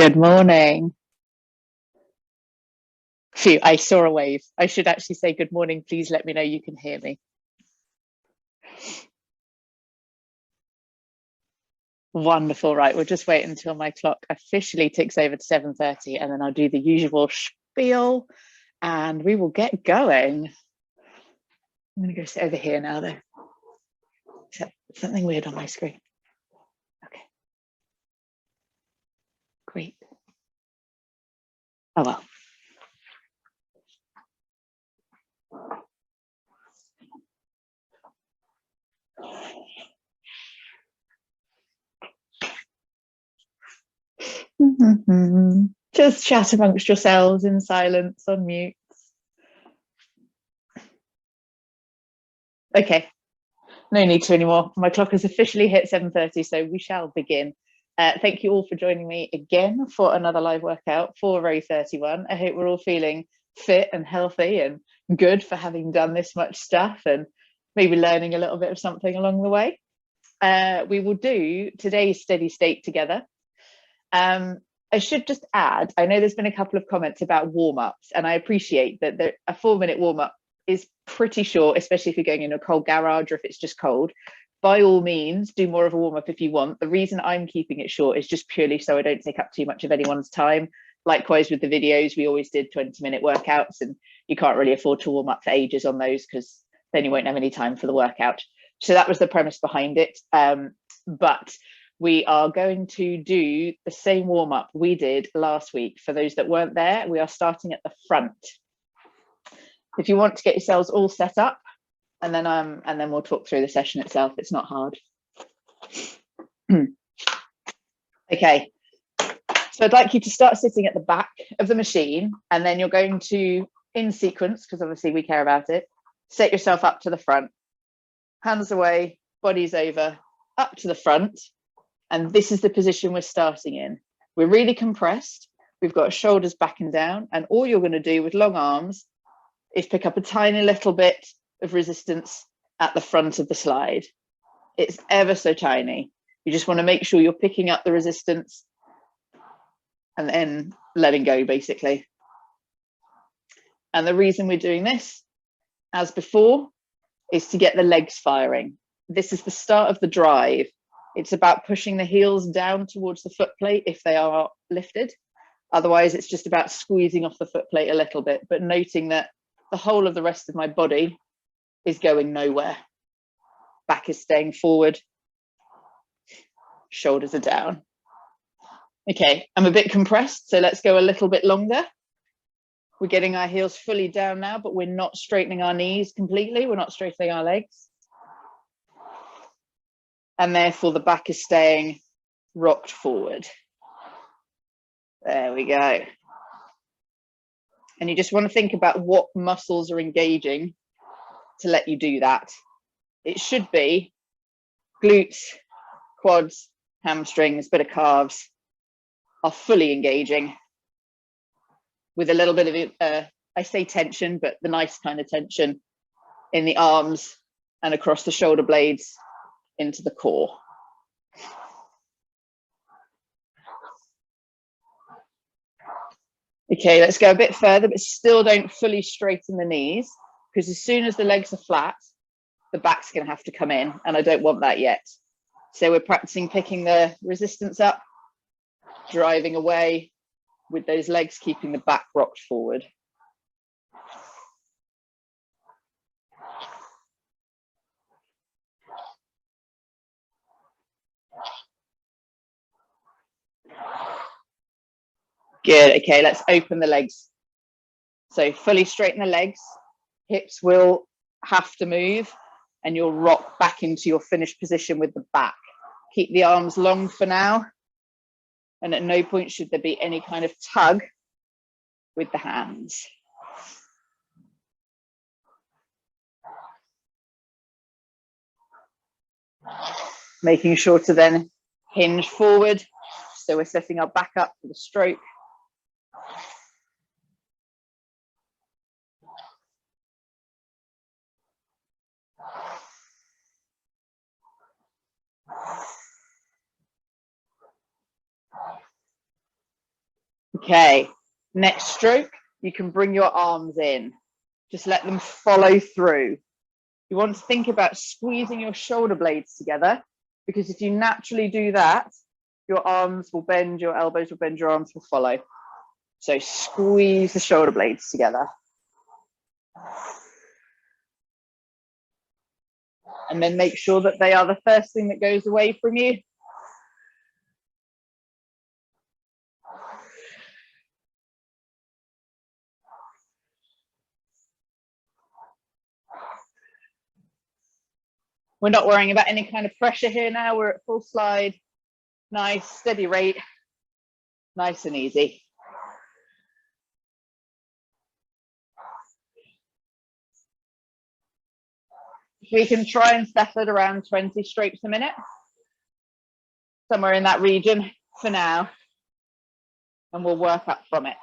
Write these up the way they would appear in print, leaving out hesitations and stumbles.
Good morning. Phew, I saw a wave. I should actually say good morning. Please let me know you can hear me. Wonderful. Right, we'll just wait until my clock officially ticks over to 7:30 and then I'll do the usual spiel and we will get going. I'm going to go sit over here now though. Something weird on my screen. Okay. Great. Oh well. Just chat amongst yourselves in silence on mute. Okay, no need to anymore. My clock has officially hit 7:30, so we shall begin. Thank you all for joining me again for another live workout for Row31. I hope we're all feeling fit and healthy and good for having done this much stuff and maybe learning a little bit of something along the way. We will do today's steady state together. I should just add, I know there's been a couple of comments about warm-ups, and I appreciate that a 4-minute warm-up is pretty short, especially if you're going in a cold garage or if it's just cold. By all means, do more of a warm-up if you want. The reason I'm keeping it short is just purely so I don't take up too much of anyone's time. Likewise with the videos, we always did 20-minute workouts, and you can't really afford to warm up for ages on those because then you won't have any time for the workout. So that was the premise behind it. But we are going to do the same warm-up we did last week. For those that weren't there, we are starting at the front. If you want to get yourselves all set up, and then we'll talk through the session itself. It's not hard. Okay, so I'd like you to start sitting at the back of the machine, and then you're going to, in sequence, because obviously we care about it, set yourself up to the front. Hands away, bodies over, up to the front. And this is the position we're starting in. We're really compressed. We've got shoulders back and down. And all you're going to do with long arms is pick up a tiny little bit of resistance at the front of the slide. It's ever so tiny. You just want to make sure you're picking up the resistance and then letting go, basically. And the reason we're doing this, as before, is to get the legs firing. This is the start of the drive. It's about pushing the heels down towards the foot plate if they are lifted. Otherwise, it's just about squeezing off the foot plate a little bit, but noting that the whole of the rest of my body is going nowhere. Back is staying forward. Shoulders are down. Okay, I'm a bit compressed, so let's go a little bit longer. We're getting our heels fully down now, but we're not straightening our knees completely. We're not straightening our legs. And therefore the back is staying rocked forward. There we go. And you just want to think about what muscles are engaging to let you do that. It should be glutes, quads, hamstrings, bit of calves are fully engaging with a little bit of, I say tension, but the nice kind of tension in the arms and across the shoulder blades into the core. Okay, let's go a bit further, but still don't fully straighten the knees, because as soon as the legs are flat, the back's going to have to come in, and I don't want that yet. So we're practicing picking the resistance up, driving away with those legs, keeping the back rocked forward. Good. Okay, let's open the legs. So fully straighten the legs. Hips will have to move and you'll rock back into your finished position with the back. Keep the arms long for now. And at no point should there be any kind of tug with the hands. Making sure to then hinge forward. So we're setting our back up for the stroke. Okay, next stroke, you can bring your arms in. Just let them follow through. You want to think about squeezing your shoulder blades together, because if you naturally do that, your arms will bend, your elbows will bend, your arms will follow. So squeeze the shoulder blades together. And then make sure that they are the first thing that goes away from you. We're not worrying about any kind of pressure here now. We're at full slide. Nice, steady rate. Nice and easy. We can try and settle at around 20 strokes a minute. Somewhere in that region for now. And we'll work up from it.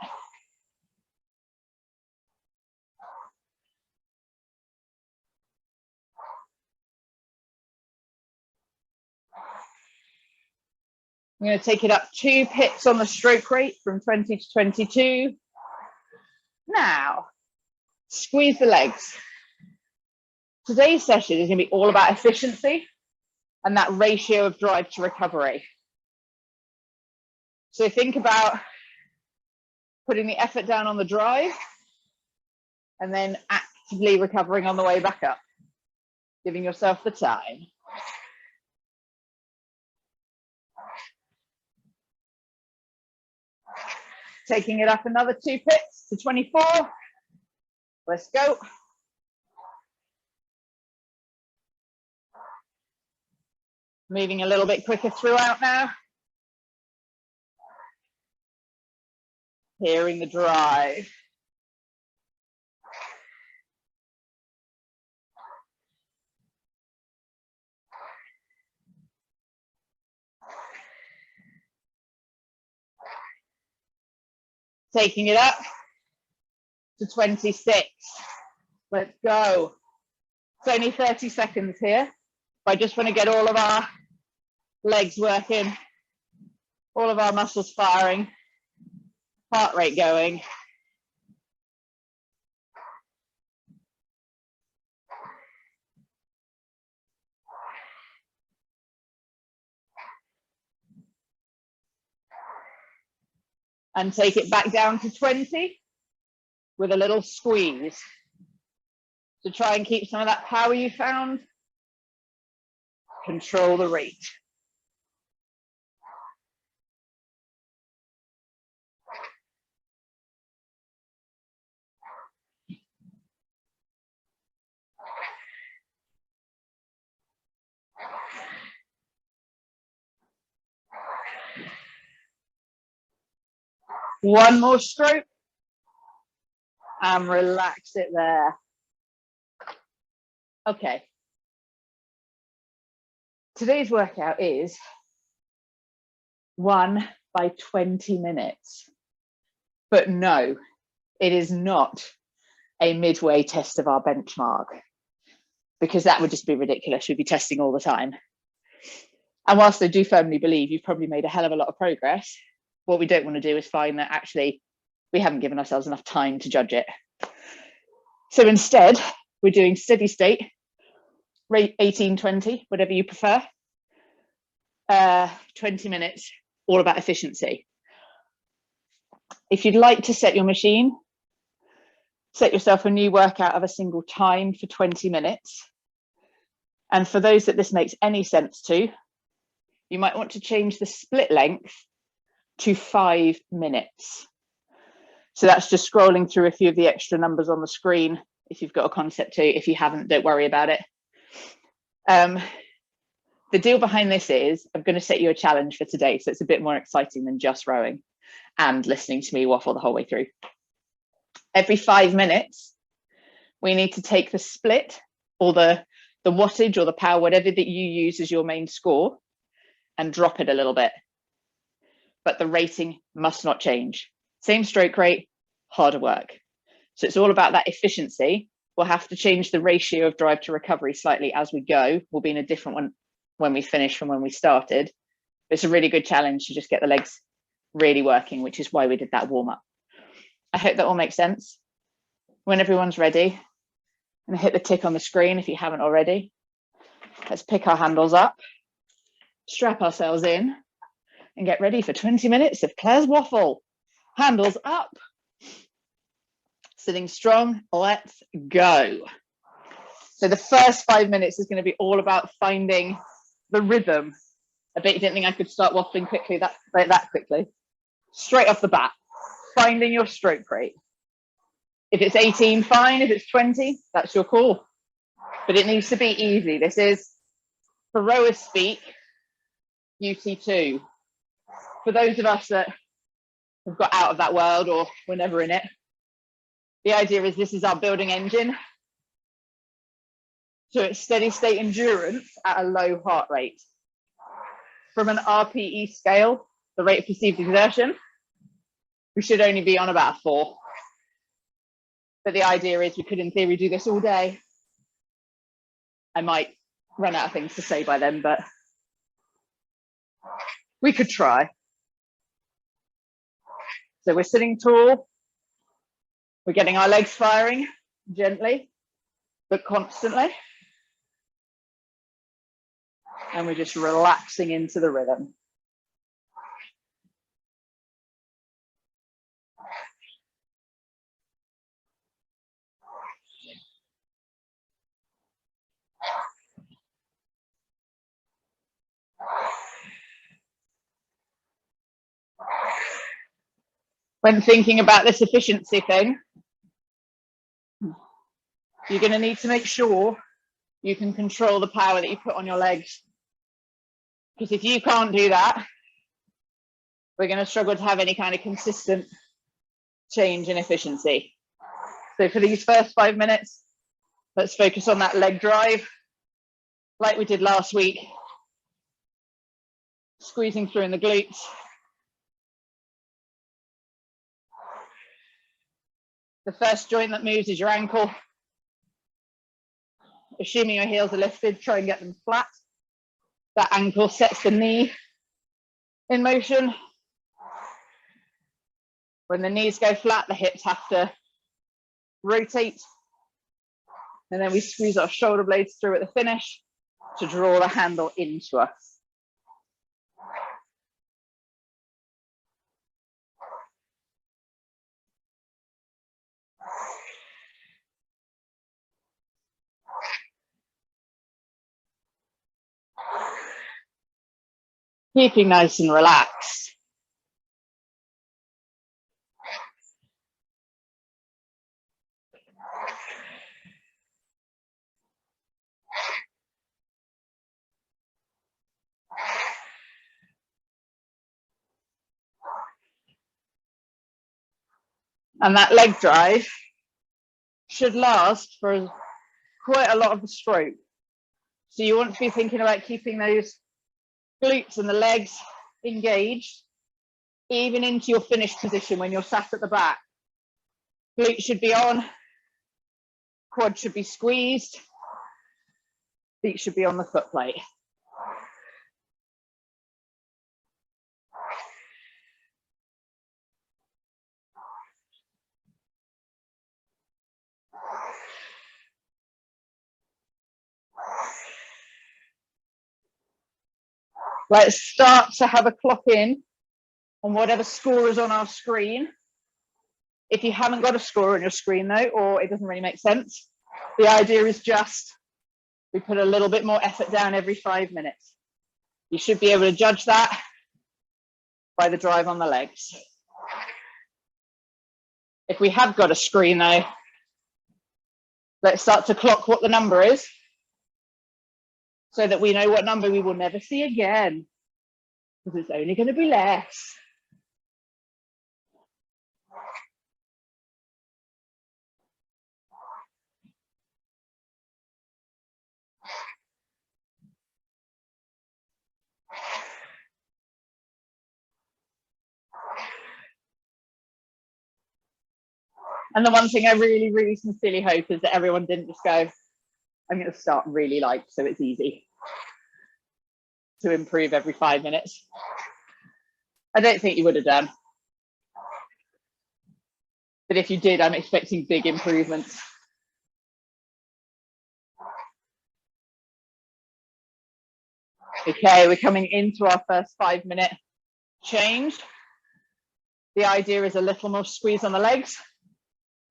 I'm going to take it up 2 pips on the stroke rate from 20 to 22. Now, squeeze the legs. Today's session is going to be all about efficiency and that ratio of drive to recovery. So think about putting the effort down on the drive and then actively recovering on the way back up, giving yourself the time. Taking it up another 2 pips to 24. Let's go. Moving a little bit quicker throughout now. Hearing the drive. Taking it up to 26. Let's go. It's only 30 seconds here. I just want to get all of our legs working, all of our muscles firing, heart rate going. And take it back down to 20 with a little squeeze. To try and keep some of that power you found. Control the rate. One more stroke and relax it there. Okay. Today's workout is 1 by 20 minutes. But no, it is not a midway test of our benchmark, because that would just be ridiculous. We'd be testing all the time. And whilst I do firmly believe you've probably made a hell of a lot of progress, what we don't want to do is find that actually we haven't given ourselves enough time to judge it. So instead, we're doing steady state, rate 18, 20, whatever you prefer. 20 minutes, all about efficiency. If you'd like to set your machine, set yourself a new workout of a single time for 20 minutes. And for those that this makes any sense to, you might want to change the split length to 5 minutes. So that's just scrolling through a few of the extra numbers on the screen. If you've got a concept to, if you haven't, don't worry about it. The deal behind this is I'm going to set you a challenge for today. So it's a bit more exciting than just rowing and listening to me waffle the whole way through. Every 5 minutes, we need to take the split or the wattage or the power, whatever that you use as your main score, and drop it a little bit. But the rating must not change. Same stroke rate, harder work. So it's all about that efficiency. We'll have to change the ratio of drive to recovery slightly as we go. We'll be in a different one when we finish from when we started. It's a really good challenge to just get the legs really working, which is why we did that warm up. I hope that all makes sense. When everyone's ready, and hit the tick on the screen if you haven't already. Let's pick our handles up, strap ourselves in, and get ready for 20 minutes of Clare's waffle. Handles up, sitting strong, let's go. So the first 5 minutes is going to be all about finding the rhythm. I bet you didn't think I could start waffling quickly that quickly. Straight off the bat, finding your stroke rate. If it's 18, fine. If it's 20, that's your call. But it needs to be easy. This is, for rowers speak, UT2. For those of us that have got out of that world or we're never in it, the idea is this is our building engine. So it's steady state endurance at a low heart rate. From an RPE scale, the rate of perceived exertion, we should only be on about 4. But the idea is we could, in theory, do this all day. I might run out of things to say by then, but we could try. So we're sitting tall. We're getting our legs firing gently, but constantly. And we're just relaxing into the rhythm. When thinking about this efficiency thing, you're going to need to make sure you can control the power that you put on your legs. Because if you can't do that, we're going to struggle to have any kind of consistent change in efficiency. So for these first 5 minutes, let's focus on that leg drive, like we did last week. Squeezing through in the glutes. The first joint that moves is your ankle. Assuming your heels are lifted, try and get them flat. That ankle sets the knee in motion. When the knees go flat, the hips have to rotate. And then we squeeze our shoulder blades through at the finish to draw the handle into us. Keeping nice and relaxed. And that leg drive should last for quite a lot of the stroke. So you want to be thinking about keeping those glutes and the legs engaged, even into your finished position when you're sat at the back. Glutes should be on, quad should be squeezed, feet should be on the foot plate. Let's start to have a clock in on whatever score is on our screen. If you haven't got a score on your screen though, or it doesn't really make sense, the idea is just we put a little bit more effort down every 5 minutes. You should be able to judge that by the drive on the legs. If we have got a screen though, let's start to clock what the number is so that we know what number we will never see again, because it's only going to be less. And the one thing I really, really sincerely hope is that everyone didn't just go, I'm going to start really light so it's easy to improve every 5 minutes. I don't think you would have done. But if you did, I'm expecting big improvements. Okay, we're coming into our first 5-minute change. The idea is a little more squeeze on the legs.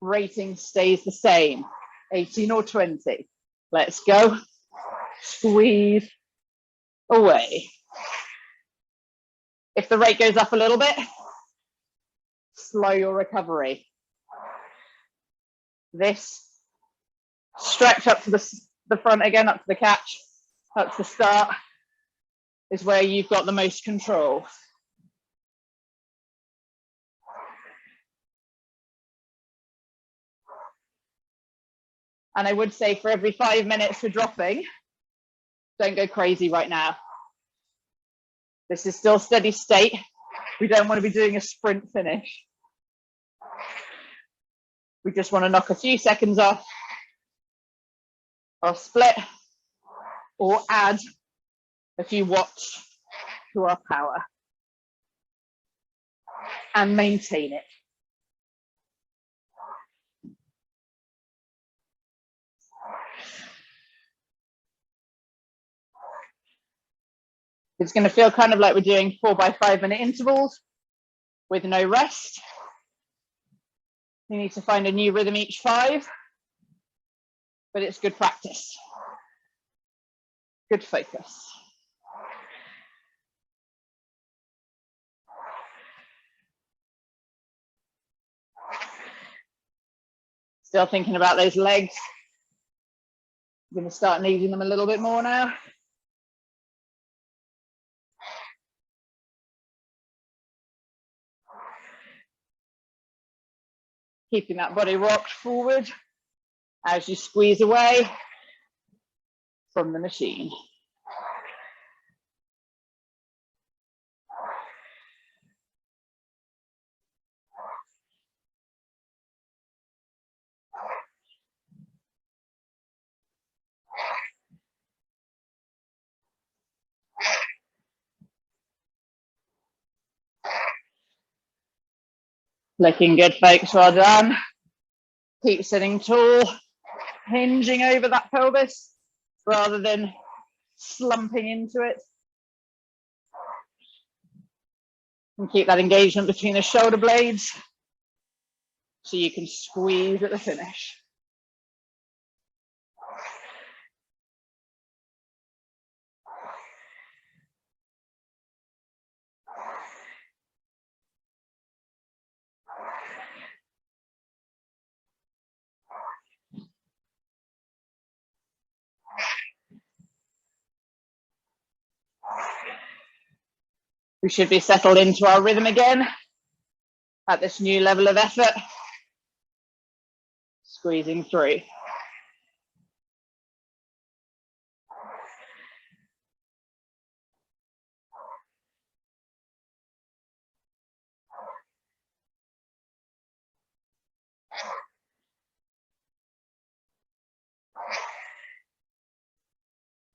Rating stays the same, 18 or 20. Let's go. Squeeze away. If the rate goes up a little bit, slow your recovery. This stretch up to the front again, up to the catch, up to the start, is where you've got the most control. And I would say for every 5 minutes we're dropping, don't go crazy right now. This is still steady state. We don't want to be doing a sprint finish. We just want to knock a few seconds off, or split, or add a few watts to our power and maintain it. It's going to feel kind of like we're doing 4 by 5 minute intervals with no rest. You need to find a new rhythm each 5, but it's good practice. Good focus. Still thinking about those legs. I'm going to start needing them a little bit more now. Keeping that body rocked forward as you squeeze away from the machine. Looking good, folks, well done. Keep sitting tall, hinging over that pelvis rather than slumping into it. And keep that engagement between the shoulder blades so you can squeeze at the finish. We should be settled into our rhythm again at this new level of effort. Squeezing through.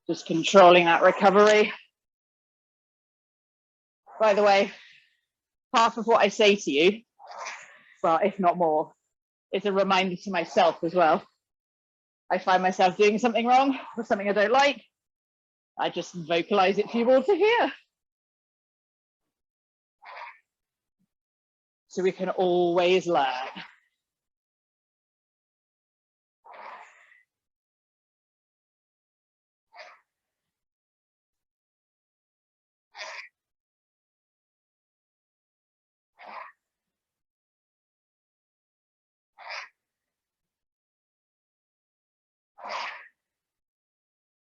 Just controlling that recovery. By the way, half of what I say to you, well, if not more, is a reminder to myself as well. I find myself doing something wrong or something I don't like. I just vocalize it for you all to hear. So we can always learn.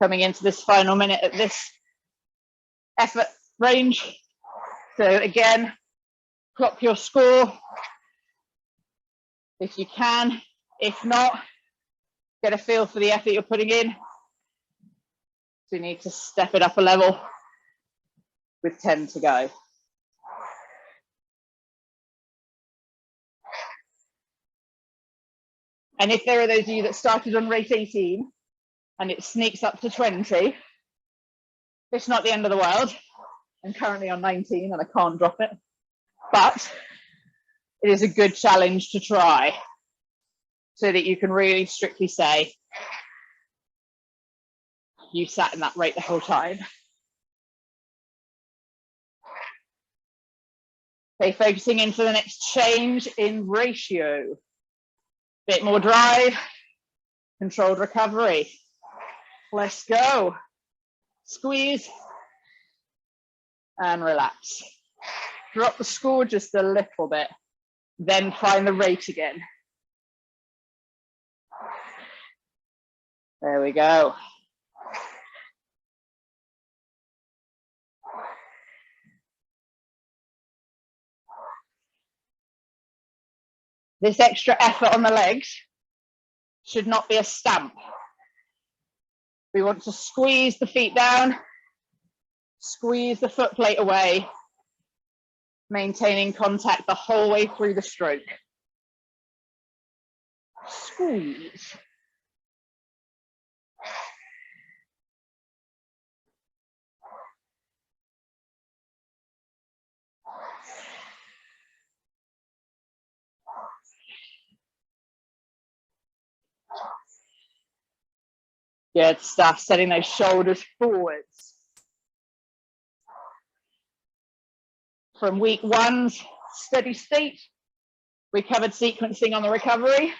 Coming into this final minute at this effort range. So again, clock your score if you can. If not, get a feel for the effort you're putting in. So you need to step it up a level with 10 to go. And if there are those of you that started on rate 18 and it sneaks up to 20, it's not the end of the world. I'm currently on 19 and I can't drop it. but it is a good challenge to try so that you can really strictly say you sat in that rate the whole time. Okay, focusing in for the next change in ratio. Bit more drive, controlled recovery. Let's go. Squeeze and relax. Drop the score just a little bit, then find the rate again. There we go. This extra effort on the legs should not be a stamp. We want to squeeze the feet down, squeeze the foot plate away, maintaining contact the whole way through the stroke. Squeeze. Good stuff, setting those shoulders forwards. From week one's steady state, we covered sequencing on the recovery.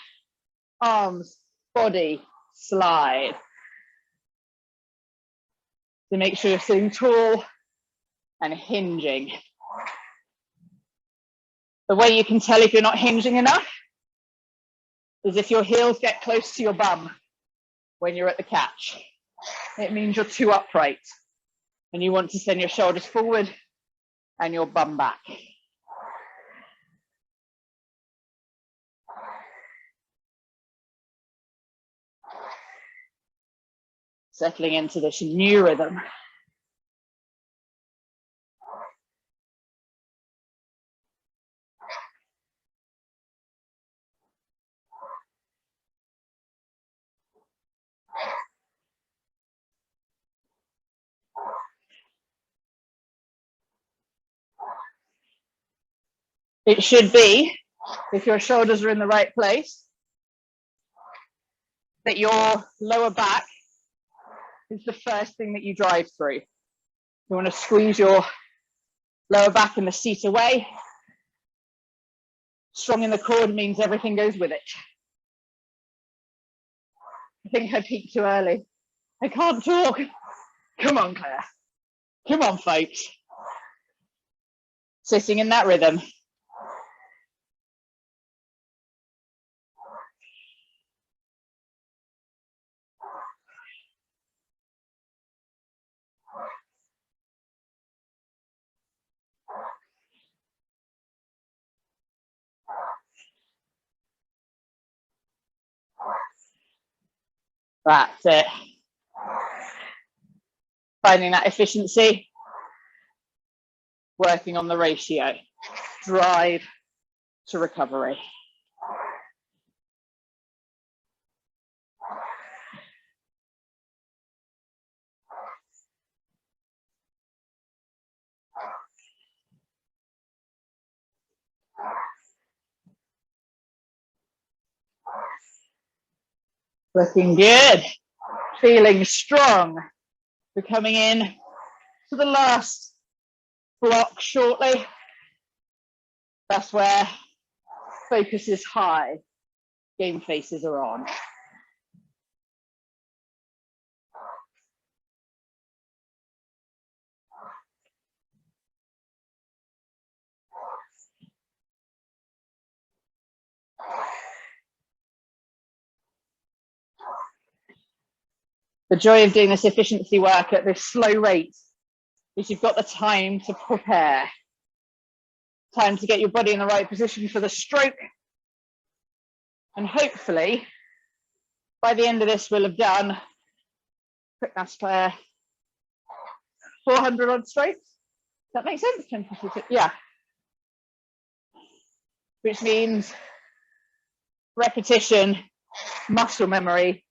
Arms, body, slide. So make sure you're sitting tall and hinging. The way you can tell if you're not hinging enough is if your heels get close to your bum when you're at the catch. It means you're too upright and you want to send your shoulders forward and your bum back. Settling into this new rhythm. It should be, if your shoulders are in the right place, that your lower back is the first thing that you drive through. You want to squeeze your lower back and the seat away. Strong in the cord means everything goes with it. I think I peaked too early. I can't talk. Come on, Claire. Come on, folks. Sitting in that rhythm. That's it. Finding that efficiency, working on the ratio, drive to recovery. Looking good, feeling strong. We're coming in to the last block shortly. That's where focus is high, game faces are on. The joy of doing this efficiency work at this slow rate is you've got the time to prepare, time to get your body in the right position for the stroke. And hopefully, by the end of this, we'll have done, quick maths, Claire, 400 odd strokes. Does that make sense? 10, 50, yeah. Which means repetition, muscle memory,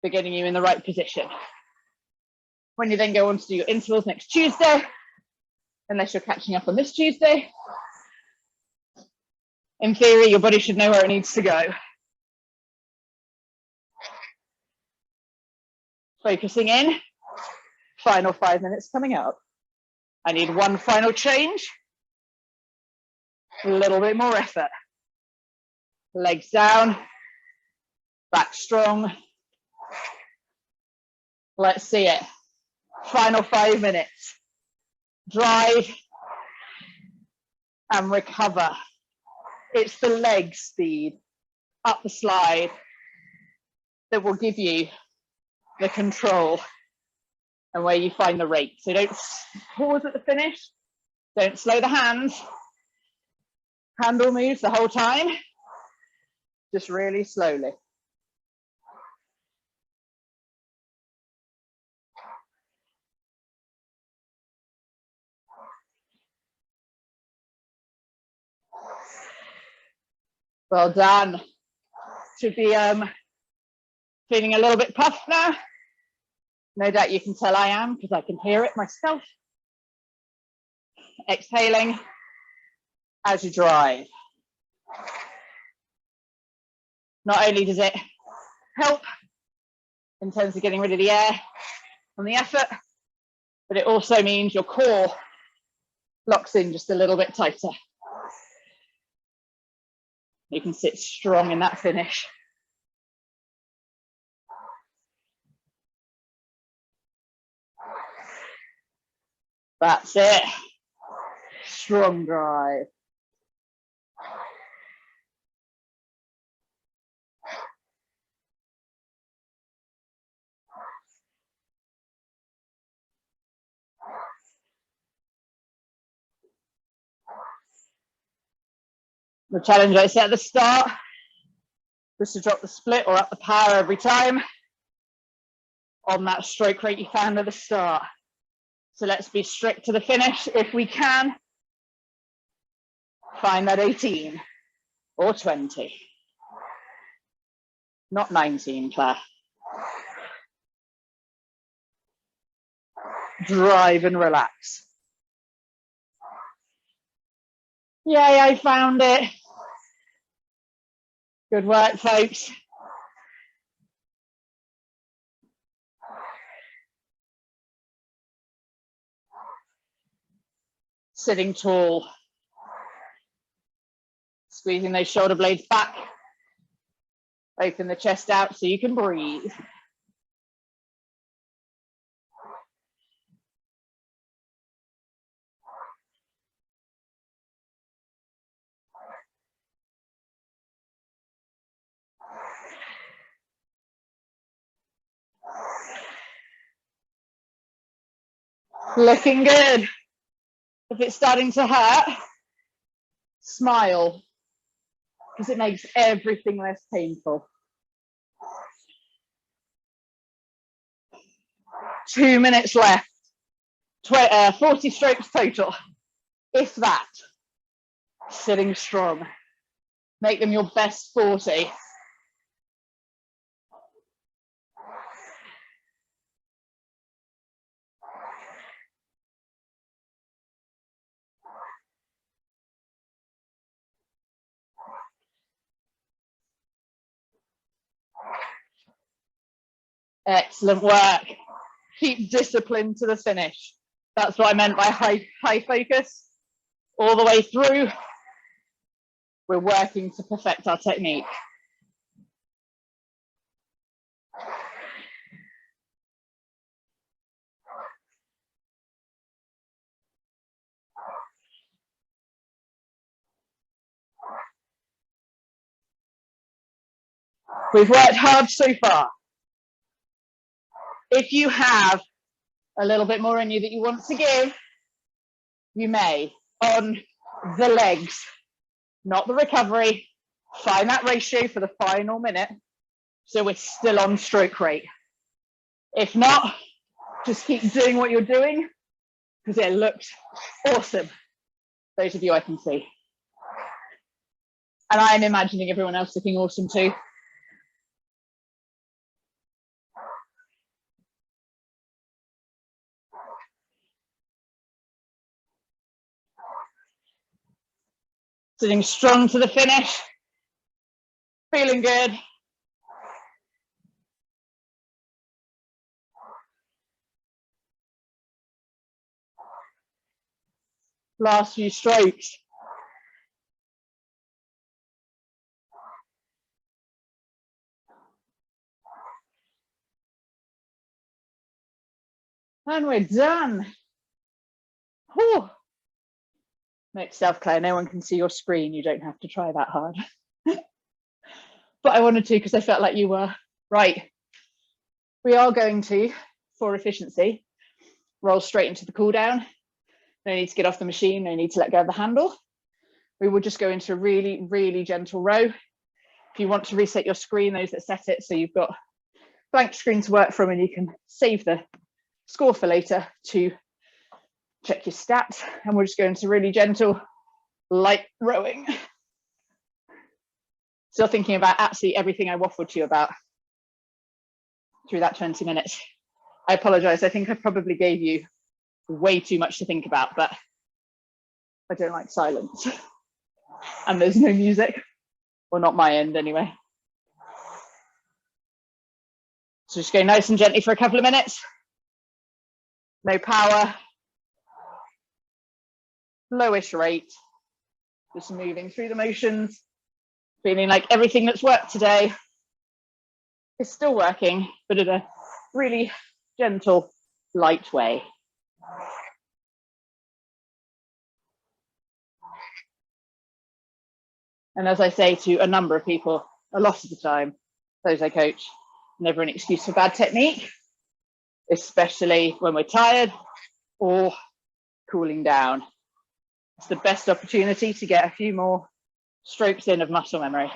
for getting you in the right position. When you then go on to do your intervals next Tuesday, unless you're catching up on this Tuesday, In theory, your body should know where it needs to go. Focusing in, final 5 minutes coming up. I need one final change, a little bit more effort. Legs down, back strong. Let's see it. Final 5 minutes. Drive and recover. It's the leg speed up the slide that will give you the control and where you find the rate. So don't pause at the finish. Don't slow the hands. Handle moves the whole time. Just really slowly. Well done. Should be feeling a little bit puffed now. No doubt you can tell I am because I can hear it myself. Exhaling as you drive. Not only does it help in terms of getting rid of the air from the effort, but it also means your core locks in just a little bit tighter. You can sit strong in that finish. That's it. Strong drive. The challenge I set at the start was to drop the split or up the power every time on that stroke rate you found at the start. So let's be strict to the finish if we can. Find that 18 or 20. Not 19, Claire. Drive and relax. Yay, I found it. Good work, folks. Sitting tall. Squeezing those shoulder blades back. Open the chest out so you can breathe. Looking good. If it's starting to hurt, smile, because it makes everything less painful. 2 minutes left. 40 strokes total, if that. Sitting strong. Make them your best 40. Excellent work. Keep discipline to the finish. That's what I meant by high focus. All the way through, we're working to perfect our technique. We've worked hard so far. If you have a little bit more in you that you want to give, you may, on the legs, not the recovery. Find that ratio for the final minute, so we're still on stroke rate. If not, just keep doing what you're doing, because it looks awesome. Those of you I can see. And I'm imagining everyone else looking awesome too. Sitting strong to the finish. Feeling good. Last few strokes. And we're done. Whew. Note to self, Claire, no one can see your screen. You don't have to try that hard. But I wanted to because I felt like you were. Right. We are going to, for efficiency, roll straight into the cool down. No need to get off the machine, no need to let go of the handle. We will just go into a really, really gentle row. If you want to reset your screen, those that set it, so you've got blank screen to work from and you can save the score for later to check your stats. And we'll just go into really gentle, light rowing. Still thinking about absolutely everything I waffled to you about through that 20 minutes. I apologize, I think I probably gave you way too much to think about, but I don't like silence. And there's no music, well, not my end anyway. So just go nice and gently for a couple of minutes. No power, lowish rate, just moving through the motions, feeling like everything that's worked today is still working, but in a really gentle, light way. And as I say to a number of people, a lot of the time, those I coach, never an excuse for bad technique, especially when we're tired or cooling down. It's the best opportunity to get a few more strokes in of muscle memory.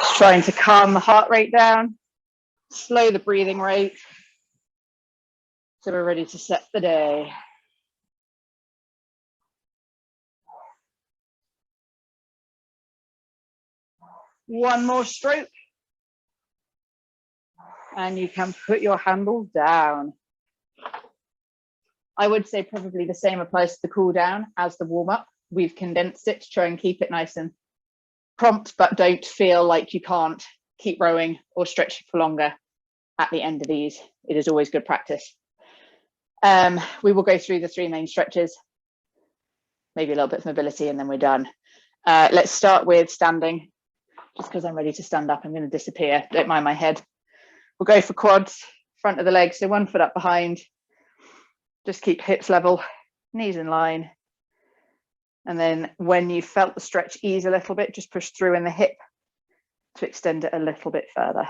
Just trying to calm the heart rate down, slow the breathing rate, so we're ready to set the day. One more stroke. And you can put your handle down. I would say probably the same applies to the cool down as the warm up. We've condensed it to try and keep it nice and prompt, but don't feel like you can't keep rowing or stretching for longer at the end of these. It is always good practice. We will go through the three main stretches, maybe a little bit of mobility, and then we're done. Let's start with standing. Just because I'm ready to stand up, I'm going to disappear. Don't mind my head. We'll go for quads, front of the legs, so 1 foot up behind. Just keep hips level, knees in line. And then when you felt the stretch ease a little bit, just push through in the hip to extend it a little bit further.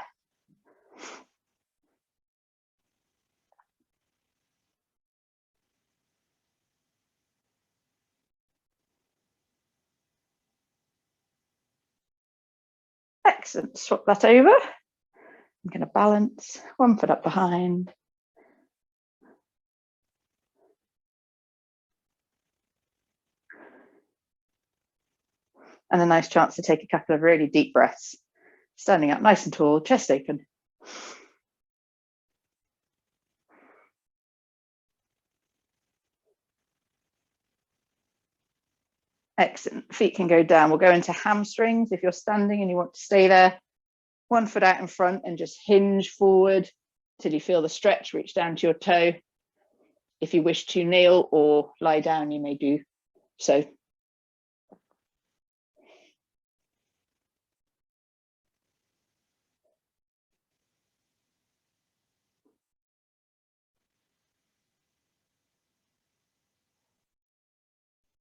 Excellent, swap that over. I'm going to balance, 1 foot up behind. And a nice chance to take a couple of really deep breaths. Standing up nice and tall, chest open. Excellent, feet can go down. We'll go into hamstrings if you're standing and you want to stay there. 1 foot out in front and just hinge forward till you feel the stretch, reach down to your toe. If you wish to kneel or lie down, you may do so.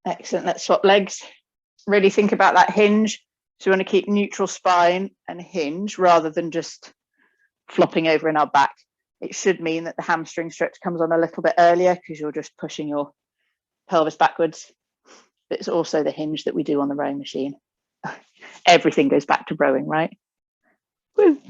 Excellent, let's swap legs. Really think about that hinge. So we want to keep neutral spine and hinge rather than just flopping over in our back. it should mean that the hamstring stretch comes on a little bit earlier because you're just pushing your pelvis backwards. But it's also the hinge that we do on the rowing machine. Everything goes back to rowing, right? Woo.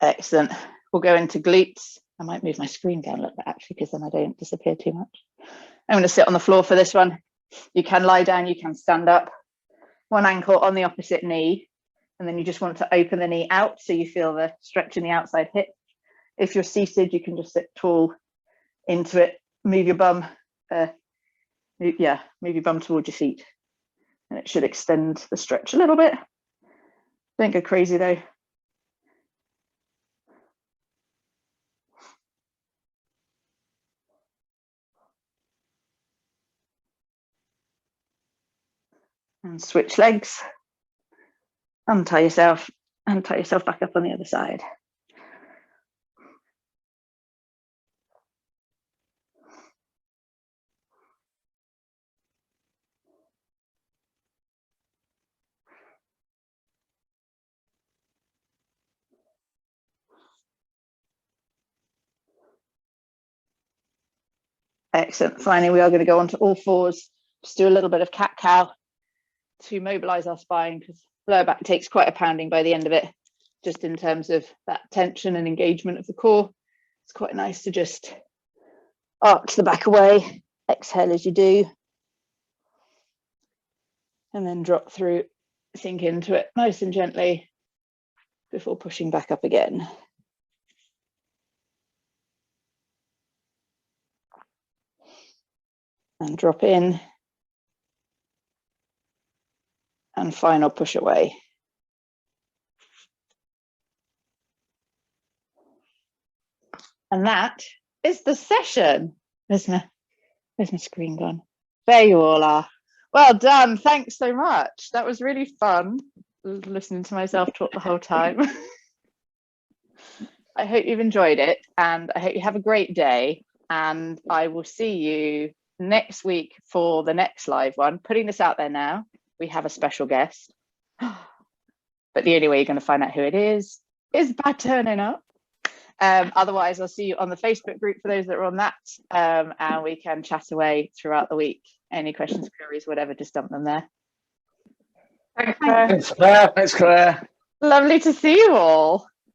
Excellent. We'll go into glutes. I might move my screen down a little bit actually, because then I don't disappear too much. I'm going to sit on the floor for this one. You can lie down, you can stand up. One ankle on the opposite knee, and then you just want to open the knee out so you feel the stretch in the outside hip. If you're seated, you can just sit tall into it. Move your bum, move your bum towards your feet, and it should extend the stretch a little bit. Don't go crazy though. And switch legs. Untie yourself and tie yourself back up on the other side. Excellent. Finally, we are going to go on to all fours. Just do a little bit of cat-cow to mobilize our spine, because lower back takes quite a pounding by the end of it, just in terms of that tension and engagement of the core. It's quite nice to just arch the back away, exhale as you do, and then drop through, sink into it nice and gently before pushing back up again. And drop in, and final push away. And that is the session. Where's my screen gone? There you all are. Well done. Thanks so much. That was really fun listening to myself talk the whole time. I hope you've enjoyed it, and I hope you have a great day, and I will see you next week for the next live one. Putting this out there now, we have a special guest, but the only way you're going to find out who it is by turning up. Otherwise, I'll see you on the Facebook group for those that are on that, and we can chat away throughout the week. Any questions, queries, whatever, just dump them there. Thanks, Claire. Thanks, Claire. Lovely to see you all.